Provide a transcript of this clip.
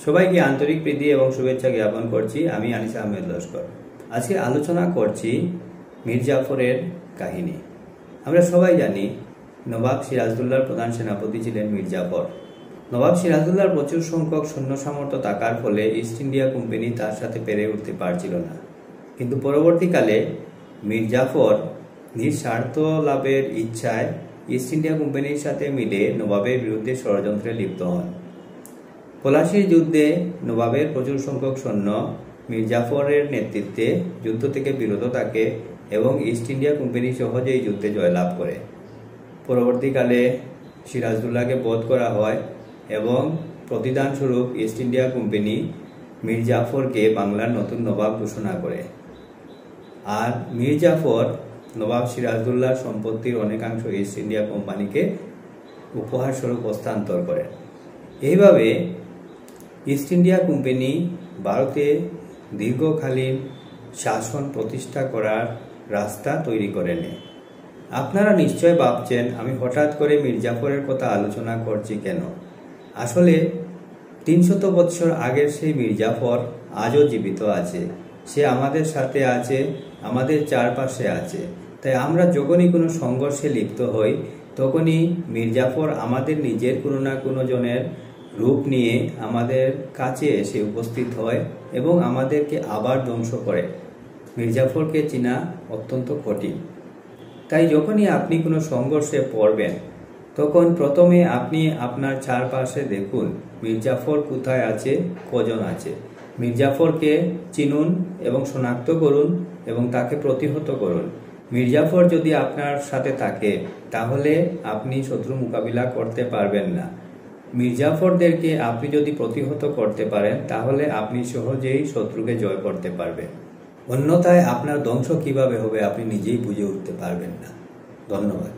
সবাইকে আন্তরিক প্রীতি এবং শুভেচ্ছা জ্ঞাপন করছি। আমি আনিস আহমেদ লস্কর। আজকে আলোচনা করছি মীর জাফরের কাহিনী। আমরা সবাই জানি নবাব সিরাজদৌল্লার প্রধান সেনাপতি ছিলেন মীর জাফর। নবাব সিরাজদৌল্লার প্রচুর সংখ্যক সৈন্য সামর্থ্য থাকার ফলে ইস্ট ইন্ডিয়া কোম্পানি তার সাথে পেরে উঠতে পারছিল না। কিন্তু পরবর্তীকালে মীর জাফর নিজ স্বার্থ লাভের ইচ্ছায় ইস্ট ইন্ডিয়া কোম্পানির সাথে মিলে নবাবের বিরুদ্ধে ষড়যন্ত্রে লিপ্ত হন। পলাশীর যুদ্ধে নবাবের প্রচুর সংখ্যক সৈন্য মীর জাফরের নেতৃত্বে যুদ্ধ থেকে বিরত থাকে এবং ইস্ট ইন্ডিয়া কোম্পানি সহজেই যুদ্ধে জয়লাভ করে। পরবর্তীকালে সিরাজদৌল্লাকে বধ করা হয় এবং প্রতিদানস্বরূপ ইস্ট ইন্ডিয়া কোম্পানি মীর জাফরকে বাংলার নতুন নবাব ঘোষণা করে। আর মীর জাফর নবাব সিরাজদৌল্লার সম্পত্তির অনেকাংশ ইস্ট ইন্ডিয়া কোম্পানিকে উপহার স্বরূপ হস্তান্তর করেন। এইভাবে ইস্ট ইন্ডিয়া কোম্পানি ভারতে দীর্ঘকালীন শাসন প্রতিষ্ঠা করার রাস্তা তৈরি করে নেয়। আপনারা নিশ্চয় ভাবছেন আমি হঠাৎ করে মীর জাফরের কথা আলোচনা করছি কেন। আসলে 300 বছর আগের সেই মীর জাফর আজও জীবিত আছে। সে আমাদের সাথে আছে, আমাদের চারপাশে আছে। তাই আমরা যখনই কোনো সংঘর্ষে লিপ্ত হই তখনই মীর জাফর আমাদের নিজের কোনো না কোনো জনের রূপ নিয়ে আমাদের কাছে এসে উপস্থিত হয় এবং আমাদেরকে আবার ধ্বংস করে। মীর জাফরকে চেনা অত্যন্ত কঠিন। তাই যখনই আপনি কোনো সংঘর্ষে পড়বেন তখন প্রথমে আপনি আপনার চারপাশে দেখুন মীর জাফর কোথায় আছে, কজন আছে। মীর জাফরকে চিনুন এবং শনাক্ত করুন এবং তাকে প্রতিহত করুন। মীর জাফর যদি আপনার সাথে থাকে তাহলে আপনি শত্রু মোকাবিলা করতে পারবেন না। মীর জাফরদেরকে আপনি যদি প্রতিহত করতে পারেন তাহলে আপনি সহজেই শত্রুকে জয় করতে পারবেন। অন্যথায় আপনার ধ্বংস কিভাবে হবে আপনি নিজেই বুঝে উঠতে পারবেন না। ধন্যবাদ।